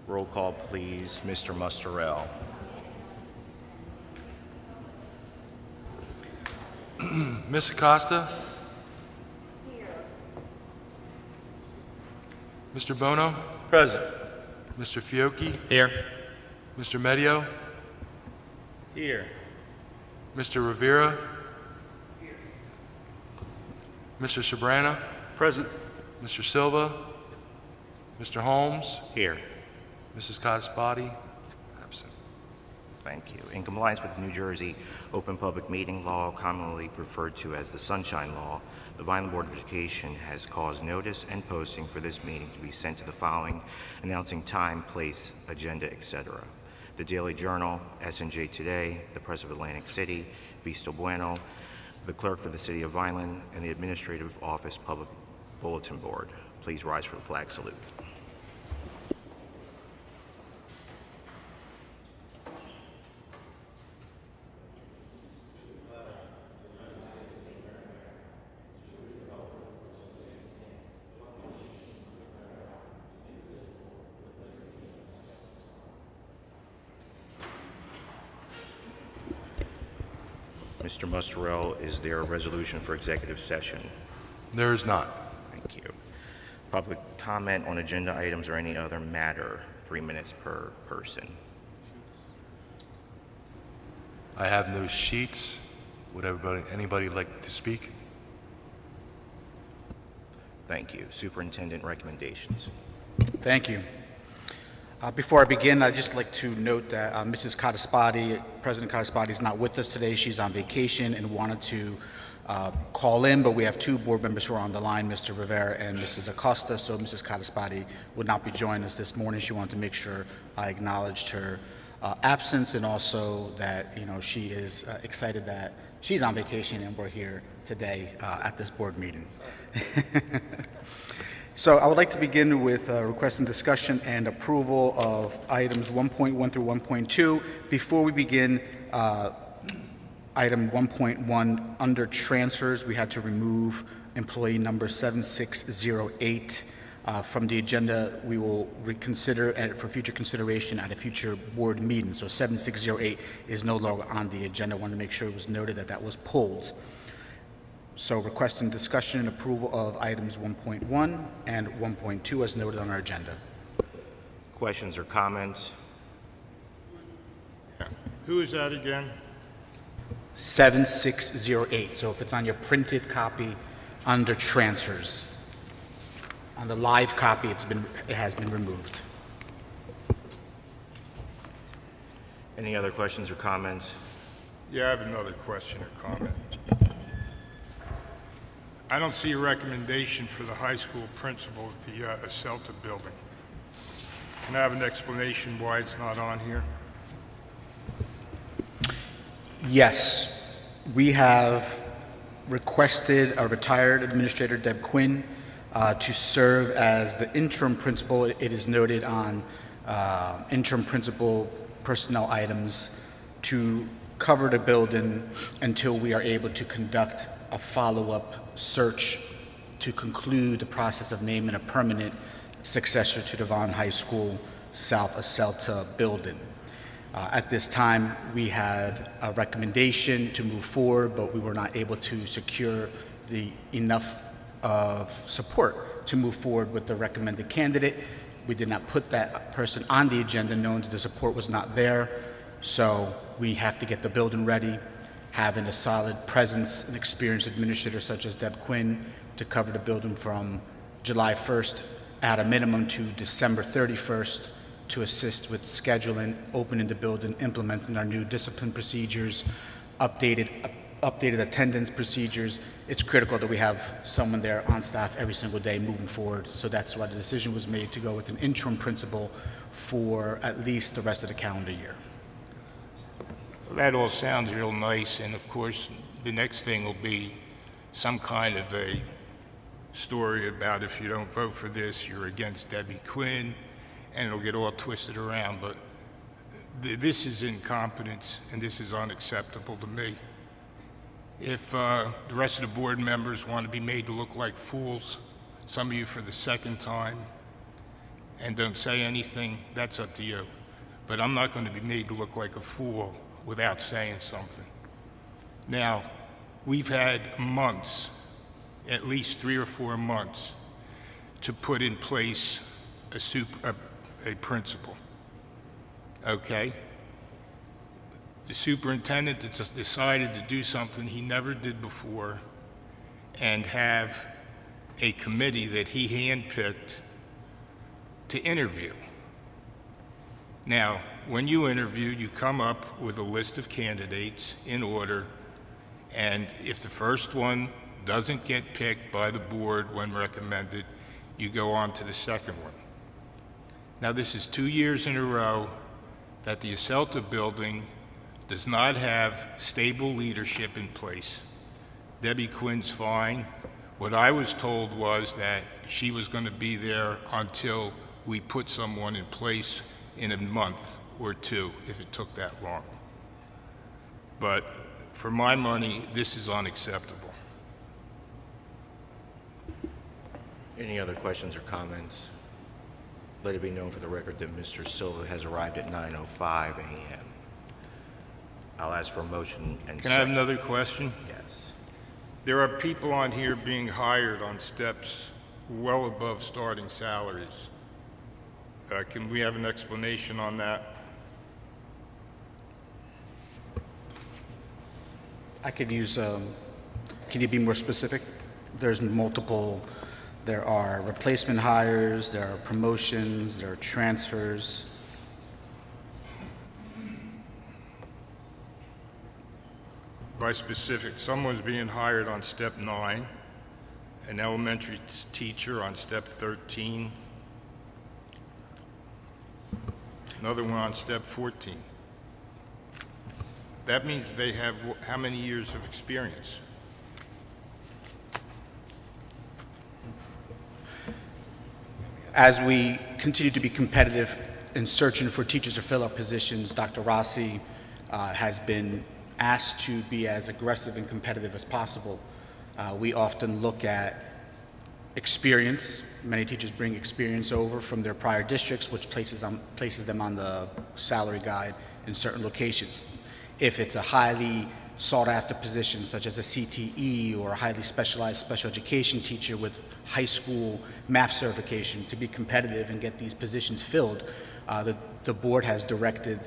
Roll call, please. Mr. Mustarell. Ms. Acosta? Here. Mr. Bono? Present. Mr. Fiocchi? Here. Mr. Medio? Here. Mr. Rivera? Here. Mr. Sobrana? Present. Mr. Silva? Mr. Holmes? Here. Mrs. Codespoti? Absent. Thank you. In compliance with New Jersey Open Public Meeting Law, commonly referred to as the Sunshine Law, the Vineland Board of Education has caused notice and posting for this meeting to be sent to the following, announcing time, place, agenda, etc. The Daily Journal, S&J Today, the Press of Atlantic City, Visto Bueno, the Clerk for the City of Vineland, and the Administrative Office Public Bulletin Board. Please rise for the flag salute. Mr. Mustarell, is there a resolution for executive session? There is not. Thank you. Public comment on agenda items or any other matter, 3 minutes per person. I have no sheets. Would anybody like to speak? Thank you. Superintendent recommendations. Thank you. Before I begin, I'd just like to note that Mrs. Codespoti, President Codespoti, is not with us today. She's on vacation and wanted to call in, but we have two board members who are on the line, Mr. Rivera and Mrs. Acosta, so Mrs. Codespoti would not be joining us this morning. She wanted to make sure I acknowledged her absence, and also that, you know, she is excited that she's on vacation and we're here today at this board meeting. So I would like to begin with requesting discussion and approval of items 1.1 through 1.2. Before we begin, item 1.1, under transfers, we had to remove employee number 7608 from the agenda. We will reconsider for future consideration at a future board meeting. So 7608 is no longer on the agenda. I want to make sure it was noted that that was pulled. So requesting discussion and approval of items 1.1 and 1.2 as noted on our agenda. Questions or comments? Who is that again? 7608. So if it's on your printed copy under transfers, on the live copy, it has been removed. Any other questions or comments? Yeah, I have another question or comment. I don't see a recommendation for the high school principal at the Celta building. Can I have an explanation why it's not on here? Yes, we have requested a retired administrator, Deb Quinn, to serve as the interim principal. It is noted on interim principal personnel items to cover the building until we are able to conduct a follow-up search to conclude the process of naming a permanent successor to the Vaughan High School South of Celta building. At this time, we had a recommendation to move forward, but we were not able to secure enough of support to move forward with the recommended candidate. We did not put that person on the agenda knowing that the support was not there, so we have to get the building ready. Having a solid presence and experienced administrator such as Deb Quinn to cover the building from July 1st at a minimum to December 31st to assist with scheduling, opening the building, implementing our new discipline procedures, updated attendance procedures. It's critical that we have someone there on staff every single day moving forward. So that's why the decision was made to go with an interim principal for at least the rest of the calendar year. That all sounds real nice, and of course, the next thing will be some kind of a story about if you don't vote for this, you're against Debbie Quinn, and it'll get all twisted around, but this is incompetence, and this is unacceptable to me. If the rest of the board members want to be made to look like fools, some of you for the second time, and don't say anything, that's up to you. But I'm not going to be made to look like a fool without saying something. Now, we've had months, at least 3 or 4 months, to put in place a principal, okay? The superintendent decided to do something he never did before and have a committee that he handpicked to interview. Now, when you interview, you come up with a list of candidates in order, and if the first one doesn't get picked by the board when recommended, you go on to the second one. Now, this is 2 years in a row that the Acelta building does not have stable leadership in place. Debbie Quinn's fine. What I was told was that she was going to be there until we put someone in place in a month or 2, if it took that long. But for my money, this is unacceptable. Any other questions or comments? Let it be known for the record that Mr. Silva has arrived at 9:05 a.m. I'll ask for a motion and Can I have second. another question? Yes. There are people on here being hired on steps well above starting salaries. Can we have an explanation on that? I could use, can you be more specific? There's multiple, there are replacement hires, there are promotions, there are transfers. By specific, someone's being hired on step 9, an elementary teacher on step 13, another one on step 14. That means they have how many years of experience? As we continue to be competitive in searching for teachers to fill our positions, Dr. Rossi has been asked to be as aggressive and competitive as possible. We often look at experience. Many teachers bring experience over from their prior districts, which places them on the salary guide in certain locations. If it's a highly sought-after position, such as a CTE or a highly specialized special education teacher with high school math certification, to be competitive and get these positions filled, the board has directed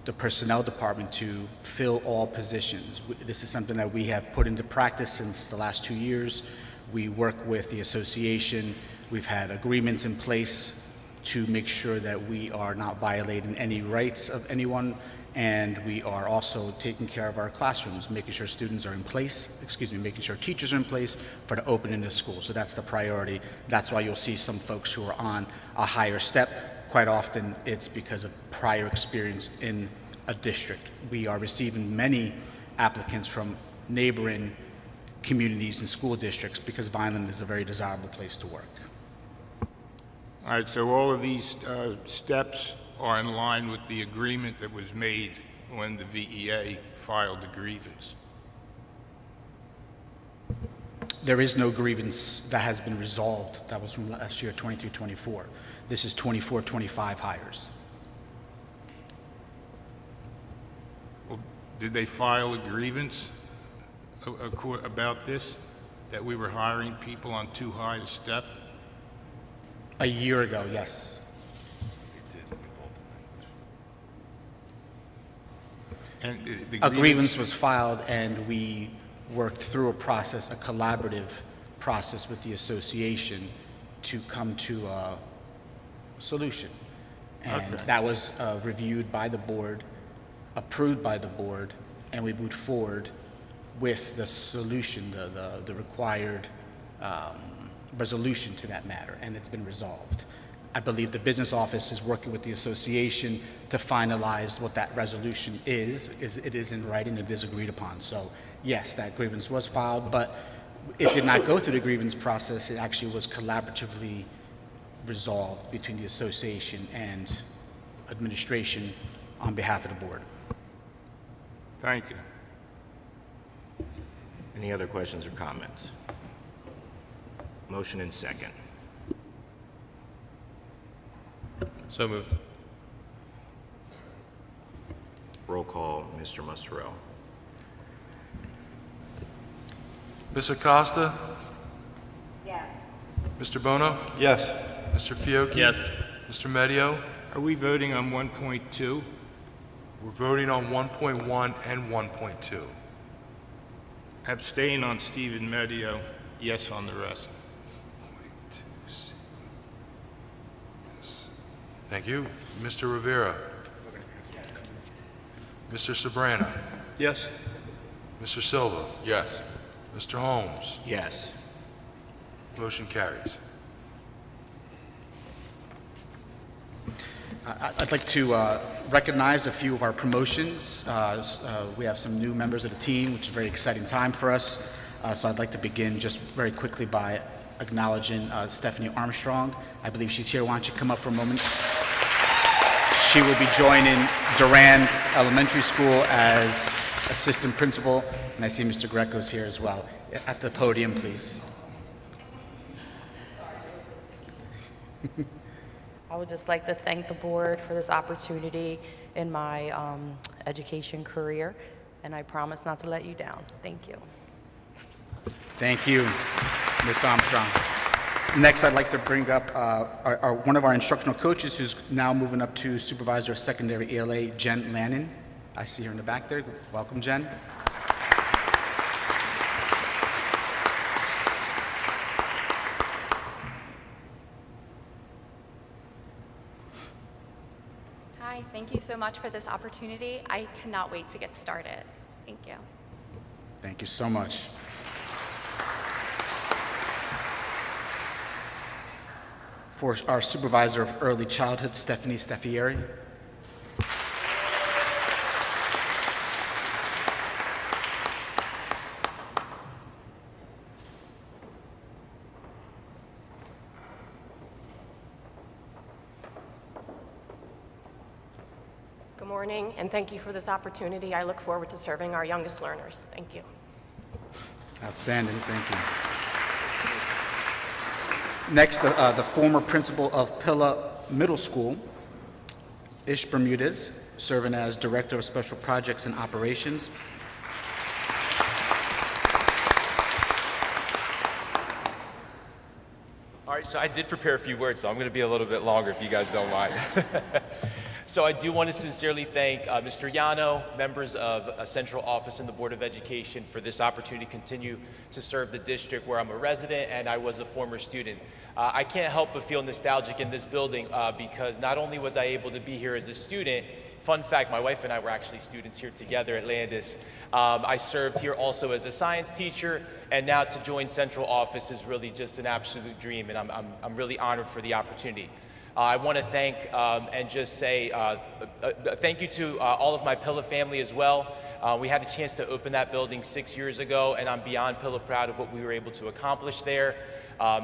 the personnel department to fill all positions. This is something that we have put into practice since the last 2 years. We work with the association. We've had agreements in place to make sure that we are not violating any rights of anyone, and we are also taking care of our classrooms, making sure students are in place, making sure teachers are in place for the opening of school. So that's the priority. That's why you'll see some folks who are on a higher step. Quite often, it's because of prior experience in a district. We are receiving many applicants from neighboring communities and school districts because Vineland is a very desirable place to work. All right, so all of these steps are in line with the agreement that was made when the VEA filed the grievance. There is no grievance that has been resolved. That was from last year, 23-24. This is 24-25 hires. Well, did they file a grievance about this, that we were hiring people on too high a step? A year ago, yes. And A grievance was filed, and we worked through a process, a collaborative process with the association to come to a solution. And Okay. that was reviewed by the board, approved by the board, and we moved forward with the solution, the required resolution to that matter, and it's been resolved. I believe the business office is working with the association to finalize what that resolution is. It is in writing, it is agreed upon. So yes, that grievance was filed, but it did not go through the grievance process. It actually was collaboratively resolved between the association and administration on behalf of the board. Thank you. Any other questions or comments? Motion and second. So moved. Roll call, Mr. Mustarell. Ms. Acosta? Yes. Mr. Bono? Yes. Mr. Fiocchi? Yes. Mr. Medio? Are we voting on 1.2? We're voting on 1.1 and 1.2. Abstain on Stephen Medio, yes on the rest. Thank you. Mr. Rivera? Mr. Sabrana? Yes. Mr. Silva? Yes. Mr. Holmes? Yes. Motion carries. I'd like to recognize a few of our promotions. We have some new members of the team, which is a very exciting time for us. So I'd like to begin just very quickly by acknowledging Stephanie Armstrong. I believe she's here. Why don't you come up for a moment? She will be joining Durand Elementary School as assistant principal, and I see Mr. Greco's here as well. At the podium, please. I would just like to thank the board for this opportunity in my education career, and I promise not to let you down. Thank you. Thank you, Ms. Armstrong. Next, I'd like to bring up one of our instructional coaches who's now moving up to Supervisor of Secondary ELA, Jen Lannon. I see her in the back there. Welcome, Jen. Hi, thank you so much for this opportunity. I cannot wait to get started. Thank you. Thank you so much. For our Supervisor of Early Childhood, Stephanie Staffieri. Good morning, and thank you for this opportunity. I look forward to serving our youngest learners. Thank you. Outstanding, thank you. Next, the former principal of Pilla Middle School, Ish Bermudez, serving as Director of Special Projects and Operations. All right, so I did prepare a few words, so I'm going to be a little bit longer if you guys don't mind. So I do want to sincerely thank Mr. Yano, members of Central Office and the Board of Education for this opportunity to continue to serve the district where I'm a resident and I was a former student. I can't help but feel nostalgic in this building because not only was I able to be here as a student, fun fact, my wife and I were actually students here together at Landis. I served here also as a science teacher, and now to join Central Office is really just an absolute dream, and I'm really honored for the opportunity. I want to thank and just say thank you to all of my Pilla family as well. We had a chance to open that building 6 years ago, and I'm beyond Pilla proud of what we were able to accomplish there.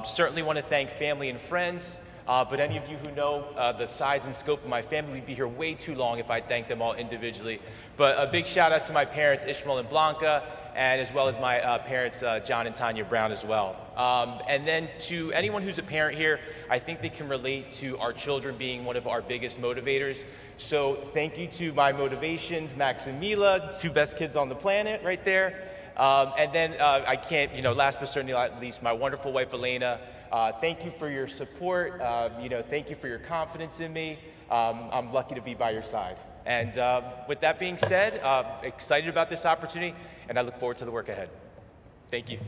Certainly want to thank family and friends, but any of you who know the size and scope of my family, we'd be here way too long if I thanked them all individually. But a big shout out to my parents, Ishmael and Blanca, and as well as my parents, John and Tanya Brown as well. And then to anyone who's a parent here, I think they can relate to our children being one of our biggest motivators. So thank you to my motivations, Max and Mila, two best kids on the planet right there. And then I can't, last but certainly not least, my wonderful wife, Elena. Thank you for your support. Thank you for your confidence in me. I'm lucky to be by your side. And with that being said, excited about this opportunity, and I look forward to the work ahead. Thank you.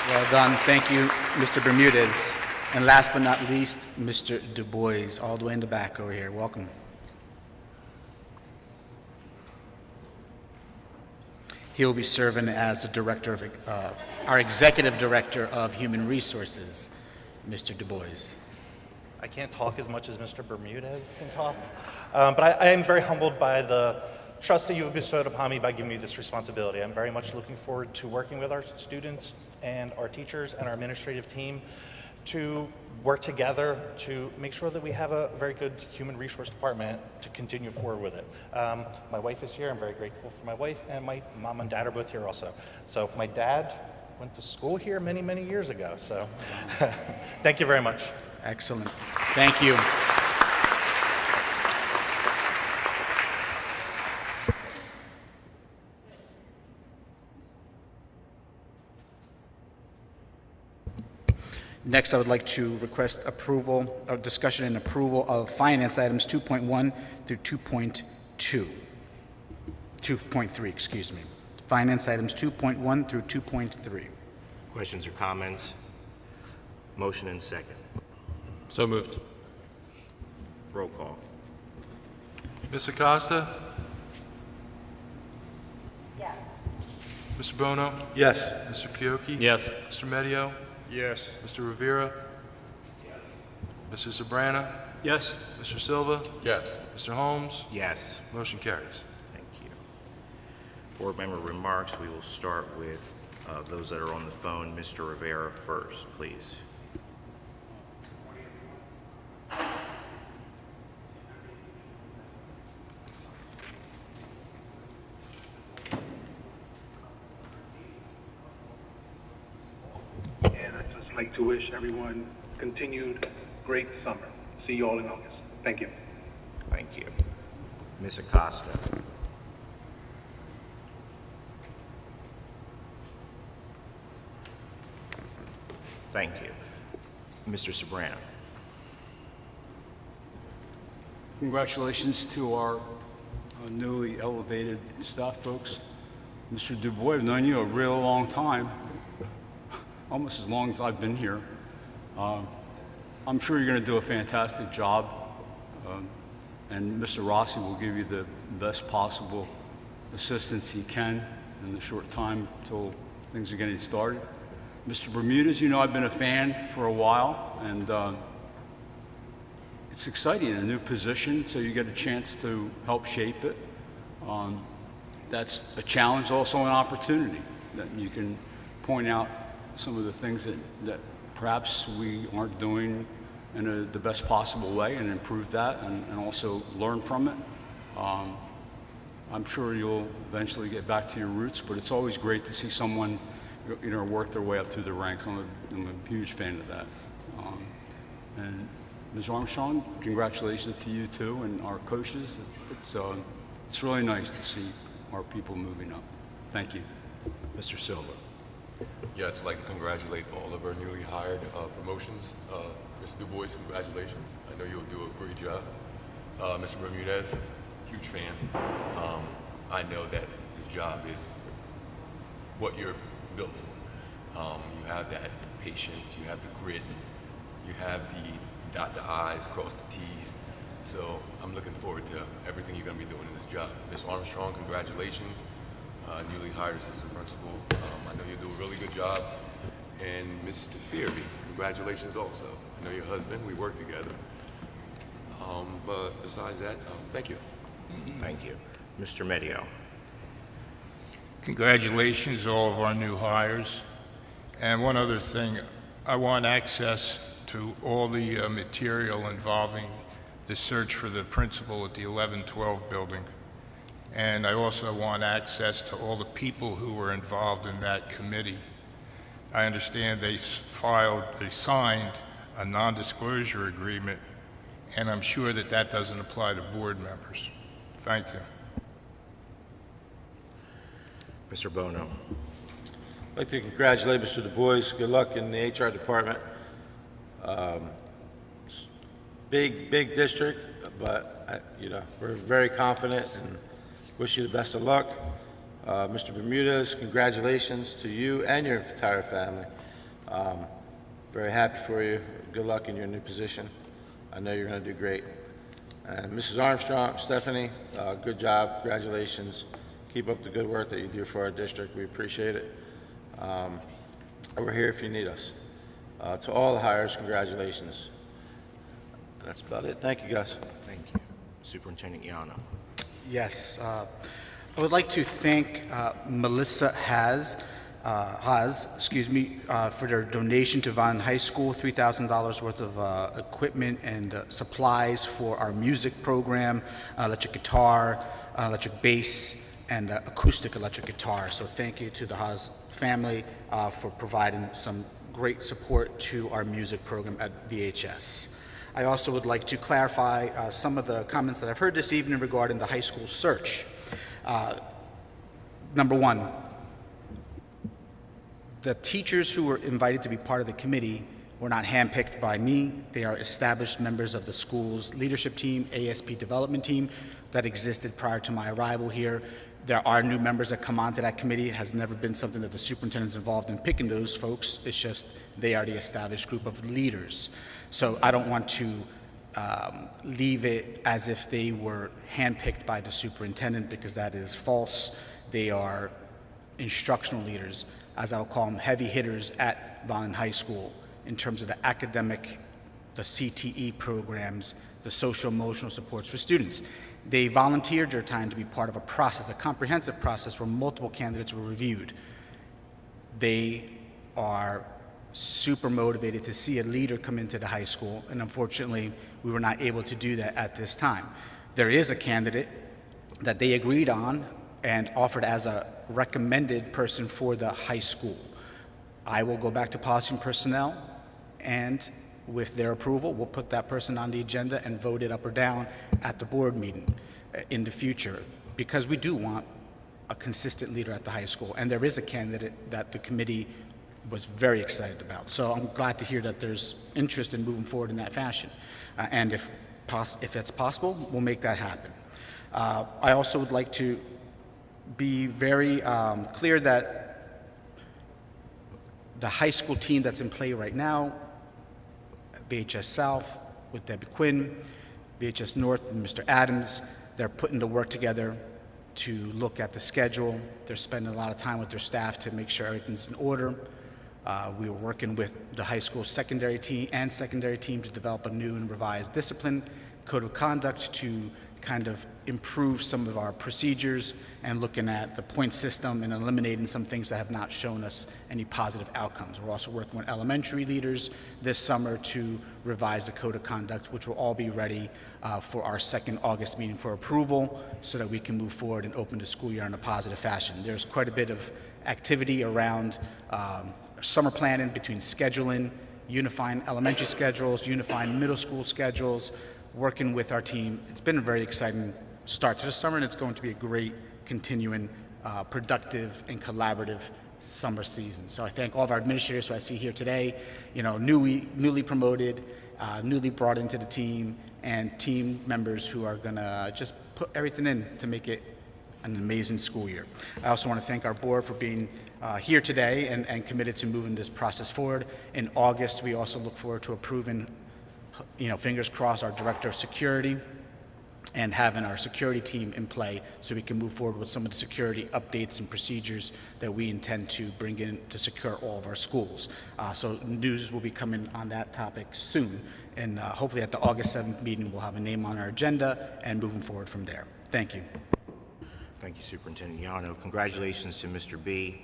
Well done. Thank you, Mr. Bermudez. And last but not least, Mr. Du Bois, all the way in the back over here. Welcome. He'll be serving as the director of, our executive director of human resources, Mr. Du Bois. I can't talk as much as Mr. Bermudez can talk, but I am very humbled by the trust that you have bestowed upon me by giving me this responsibility. I'm very much looking forward to working with our students and our teachers and our administrative team to work together to make sure that we have a very good human resource department to continue forward with it. My wife is here. I'm very grateful for my wife, and my mom and dad are both here also. So my dad went to school here many, many years ago, so thank you very much. Excellent. Thank you. Next, I would like to request approval, or discussion and approval of finance items 2.1 through 2.3, excuse me. Finance items 2.1 through 2.3. Questions or comments? Motion and second. So moved. Roll call. Ms. Acosta? Yes. Mr. Bono? Yes. Mr. Fiocchi? Yes. Mr. Medio? Yes. Mr. Rivera? Mr. Sabrana? Yes. Mr. Silva? Yes. Mr. Holmes? Yes. Motion carries. Thank you. Board member remarks. We will start with those that are on the phone. Mr. Rivera first, please. And I'd just like to wish everyone continued great summer. See you all in August. Thank you. Thank you. Ms. Acosta. Thank you. Mr. Sabrana. Congratulations to our newly elevated staff folks. Mr. DuBois, I've known you a real long time, almost as long as I've been here. I'm sure you're going to do a fantastic job, and Mr. Rossi will give you the best possible assistance he can in the short time until things are getting started. Mr. Bermudez, you know I've been a fan for a while, and it's exciting, a new position, so you get a chance to help shape it. That's a challenge, also an opportunity, that you can point out some of the things that perhaps we aren't doing in the best possible way and improve that and also learn from it. I'm sure you'll eventually get back to your roots, but it's always great to see someone work their way up through the ranks. I'm a huge fan of that. And Ms. Armstrong, congratulations to you too and our coaches. It's really nice to see our people moving up. Thank you. Mr. Silva. Yes, I'd like to congratulate all of our newly hired promotions. Mr. Du Bois, congratulations. I know you'll do a great job. Mr. Bermudez, huge fan. I know that this job is what you're built for. You have that patience, you have the grit, you have the dot the I's, cross the T's. So I'm looking forward to everything you're going to be doing in this job. Ms. Armstrong, congratulations. Newly hired assistant principal. I know you do a really good job. And Mr. Feary, congratulations also. I know your husband, we work together. But besides that, thank you. Thank you. Mr. Medio. Congratulations, all of our new hires. And one other thing, I want access to all the material involving the search for the principal at the 1112 building. And I also want access to all the people who were involved in that committee. I understand they signed a non-disclosure agreement, and I'm sure that that doesn't apply to board members. Thank you. Mr. Bono. I'd like to congratulate Mr. Du Bois. Good luck in the HR department. Big district, but we're very confident and wish you the best of luck. Mr. Bermudez, congratulations to you and your entire family. Very happy for you. Good luck in your new position. I know you're going to do great. And Mrs. Armstrong, Stephanie, good job. Congratulations. Keep up the good work that you do for our district. We appreciate it. We're here if you need us. To all the hires, congratulations. That's about it. Thank you, guys. Thank you. Superintendent Yano. Yes. I would like to thank Melissa Haas, for their donation to Vineland High School, $3,000 worth of equipment and supplies for our music program, electric guitar, electric bass, and acoustic electric guitar. So thank you to the Haas family for providing some great support to our music program at VHS. I also would like to clarify some of the comments that I've heard this evening regarding the high school search. Number one, the teachers who were invited to be part of the committee were not handpicked by me. They are established members of the school's leadership team, ASP development team, that existed prior to my arrival here. There are new members that come onto that committee. It has never been something that the superintendent's involved in picking those folks. It's just they are the established group of leaders. So I don't want to leave it as if they were handpicked by the superintendent, because that is false. They are instructional leaders, as I'll call them, heavy hitters at Vineland High School in terms of the academic, the CTE programs, the social emotional supports for students. They volunteered their time to be part of a process, a comprehensive process where multiple candidates were reviewed. They are super motivated to see a leader come into the high school, and unfortunately, we were not able to do that at this time. There is a candidate that they agreed on and offered as a recommended person for the high school. I will go back to policy and personnel, and with their approval, we'll put that person on the agenda and vote it up or down at the board meeting in the future, because we do want a consistent leader at the high school, and there is a candidate that the committee was very excited about. So I'm glad to hear that there's interest in moving forward in that fashion. And if it's possible, we'll make that happen. I also would like to be very clear that the high school team that's in play right now, VHS South with Debbie Quinn, VHS North and Mr. Adams, they're putting the work together to look at the schedule. They're spending a lot of time with their staff to make sure everything's in order. We were working with the high school secondary team to develop a new and revised discipline code of conduct to kind of improve some of our procedures, and looking at the point system and eliminating some things that have not shown us any positive outcomes. We're also working with elementary leaders this summer to revise the code of conduct, which will all be ready for our second August meeting for approval, so that we can move forward and open the school year in a positive fashion. There's quite a bit of activity around summer planning, between scheduling, unifying elementary schedules, unifying middle school schedules, working with our team. It's been a very exciting start to the summer, and it's going to be a great, continuing, productive, and collaborative summer season. So I thank all of our administrators who I see here today, newly promoted, newly brought into the team, and team members who are gonna just put everything in to make it an amazing school year. I also want to thank our board for being here today and committed to moving this process forward. In August, we also look forward to approving, fingers crossed, our director of security, and having our security team in play so we can move forward with some of the security updates and procedures that we intend to bring in to secure all of our schools. So news will be coming on that topic soon, and hopefully at the August 7th meeting we'll have a name on our agenda and moving forward from there. Thank you. Thank you, Superintendent Yano. Congratulations to Mr. B.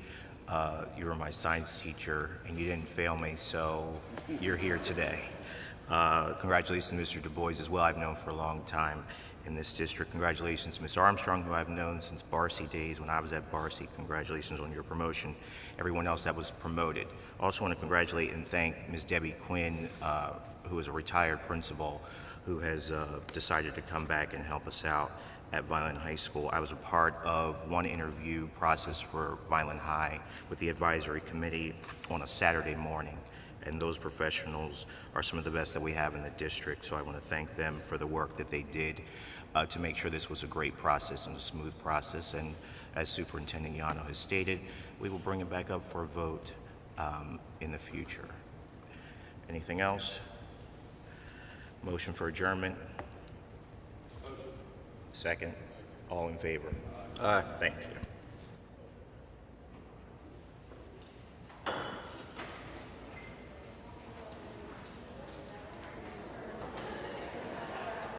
You were my science teacher, and you didn't fail me, so you're here today. Congratulations to Mr. Du Bois as well. I've known for a long time in this district. Congratulations to Ms. Armstrong, who I've known since Barcy days when I was at Barcy. Congratulations on your promotion. Everyone else that was promoted. Also want to congratulate and thank Ms. Debbie Quinn, who is a retired principal, who has decided to come back and help us out at Vineland High School. I was a part of one interview process for Vineland High with the advisory committee on a Saturday morning, and those professionals are some of the best that we have in the district, so I want to thank them for the work that they did to make sure this was a great process and a smooth process. And as Superintendent Yano has stated, we will bring it back up for a vote in the future. Anything else? Motion for adjournment? Motion. Second. All in favor? Aye. Thank you.